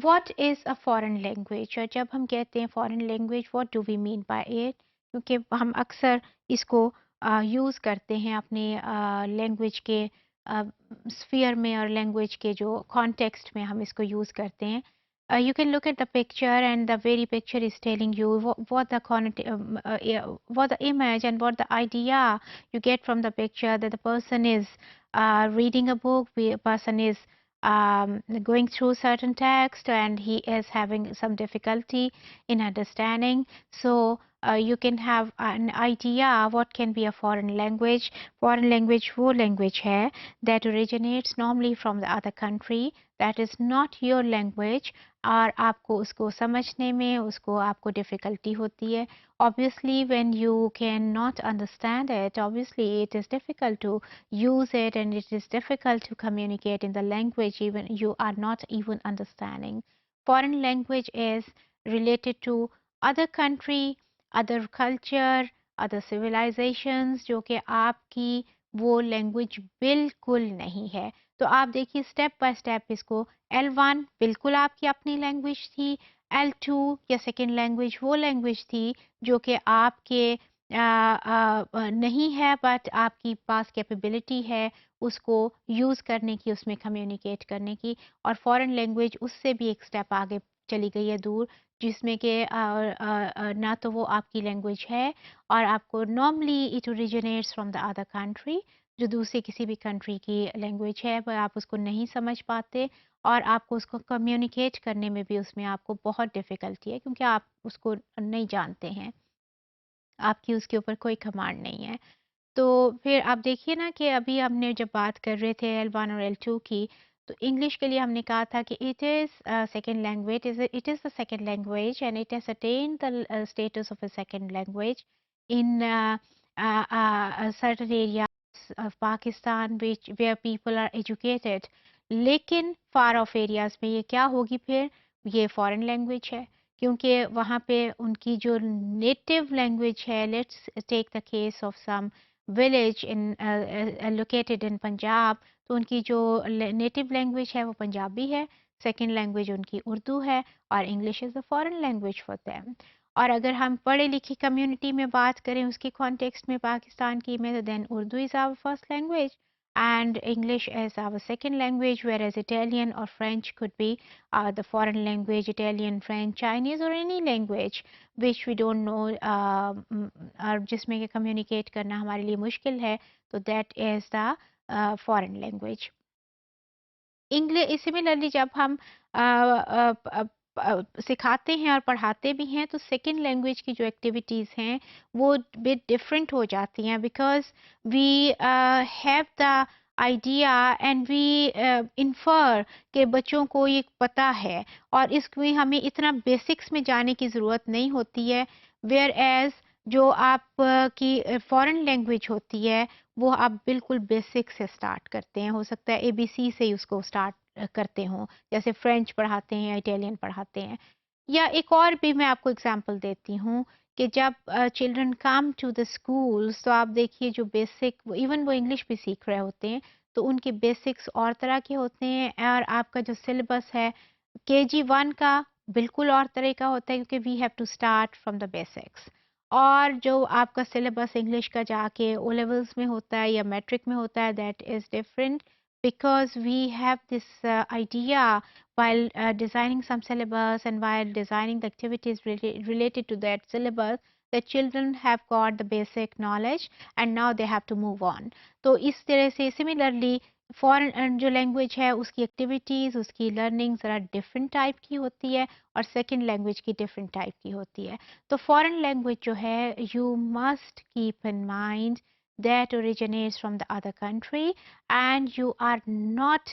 What is a foreign language? और जब हम कहते हैं foreign language, what do we mean by it? क्योंकि हम अक्सर इसको यूज़ करते हैं अपने लैंग्वेज के स्फीयर में और लैंग्वेज के जो कॉन्टेक्स्ट में हम इसको यूज़ करते हैं. You can look at the picture and the very picture is telling you what the what the image and what the idea you get from the picture, that the person is reading a book, the person is going through certain text and he is having some difficulty in understanding. So you can have an idea what can be a foreign language. Foreign language वो language है that originates normally from the other country, that is not your language, और आपको उसको समझने में उसको आपको difficulty होती है. Obviously when you cannot understand it, obviously it is difficult to use it and it is difficult to communicate in the language even you are not even understanding. Foreign language is related to other country, other culture, other civilizations जो कि आपकी वो language बिल्कुल नहीं है. तो आप देखिए स्टेप बाय स्टेप इसको. L1 बिल्कुल आपकी अपनी लैंग्वेज थी. L2 या सेकेंड लैंग्वेज वो लैंग्वेज थी जो कि आपके नहीं है बट आपकी पास कैपेबिलिटी है उसको यूज़ करने की, उसमें कम्युनिकेट करने की. और फॉरेन लैंग्वेज उससे भी एक स्टेप आगे चली गई है दूर, जिसमें कि ना तो वो आपकी लैंग्वेज है और आपको normally it originates from the other country, जो दूसरी किसी भी कंट्री की लैंग्वेज है पर आप उसको नहीं समझ पाते और आपको उसको कम्युनिकेट करने में भी उसमें आपको बहुत डिफ़िकल्टी है क्योंकि आप उसको नहीं जानते हैं. आपकी उसके ऊपर कोई कमांड नहीं है. तो फिर आप देखिए ना कि अभी हमने जब बात कर रहे थे L1 और L2 की, तो इंग्लिश के लिए हमने कहा था कि it is second language, it is the second language and it has attend the status of a second language in certain areas of Pakistan which where people are educated. लेकिन फार of areas में ये क्या होगी फिर? ये foreign language है क्योंकि वहाँ पे उनकी जो नेटिव लैंग्वेज है. Let's take the case of some village in located in Punjab, तो उनकी जो नेटिव लैंग्वेज है वो पंजाबी है, सेकंड लैंग्वेज उनकी उर्दू है और English is the foreign language for them. और अगर हम पढ़े लिखी कम्युनिटी में बात करें उसके कॉन्टेक्स्ट में पाकिस्तान की में, तो then Urdu is our first language and English as our second language, whereas Italian or French could be the foreign language, Italian, French, Chinese or any language which we don't know और जिसमें कि communicate करना हमारे लिए मुश्किल है, तो that is the foreign language. English similarly जब हम सिखाते हैं और पढ़ाते भी हैं तो सेकंड लैंग्वेज की जो एक्टिविटीज़ हैं वो बिट डिफरेंट हो जाती हैं because we have the idea and we infer कि बच्चों को ये पता है और इसमें हमें इतना बेसिक्स में जाने की ज़रूरत नहीं होती है. वेयर एज जो आप की फॉरेन लैंग्वेज होती है वो आप बिल्कुल बेसिक से स्टार्ट करते हैं. हो सकता है एबीसी से ही उसको स्टार्ट करते हों, जैसे फ्रेंच पढ़ाते हैं या इटालियन पढ़ाते हैं. या एक और भी मैं आपको एग्जांपल देती हूँ कि जब children come to the schools तो आप देखिए जो बेसिक इवन वो इंग्लिश भी सीख रहे होते हैं तो उनके बेसिक्स और तरह के होते हैं और आपका जो सिलेबस है केजी 1 का बिल्कुल और तरह का होता है क्योंकि we have to start from the basics. और जो आपका सिलेबस इंग्लिश का जाके ओ लेवल्स में होता है या मैट्रिक में होता है that is different because we have this idea while designing some syllabus and while designing the activities related to that syllabus, the children have got the basic knowledge and now they have to move on. तो इस तरह से similarly foreign जो language है उसकी activities उसकी learning ज़रा different type की होती है और सेकंड लैंग्वेज की डिफरेंट टाइप की होती है. तो फॉरेन लैंग्वेज जो है you must keep in mind that originates from the other country and you are not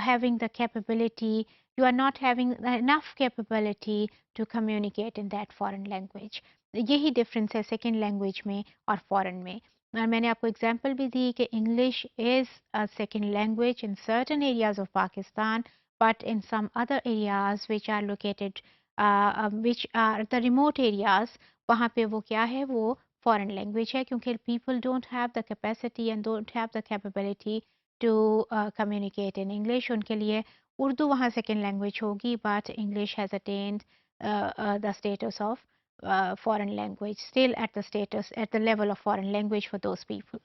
having the capability, you are not having enough capability to communicate in that foreign language. यही difference है second language में और foreign में. और मैंने आपको example भी दी कि English is a second language in certain areas of Pakistan but in some other areas which are located which are the remote areas वहाँ पे वो क्या है वो foreign language है क्योंकि people don't have the capacity and don't have the capability to communicate in English. उनके लिए اردو وہاں سیکنڈ لینگویج ہوگی but English has attend the status of foreign language, still at the status, at the level of foreign language for those people.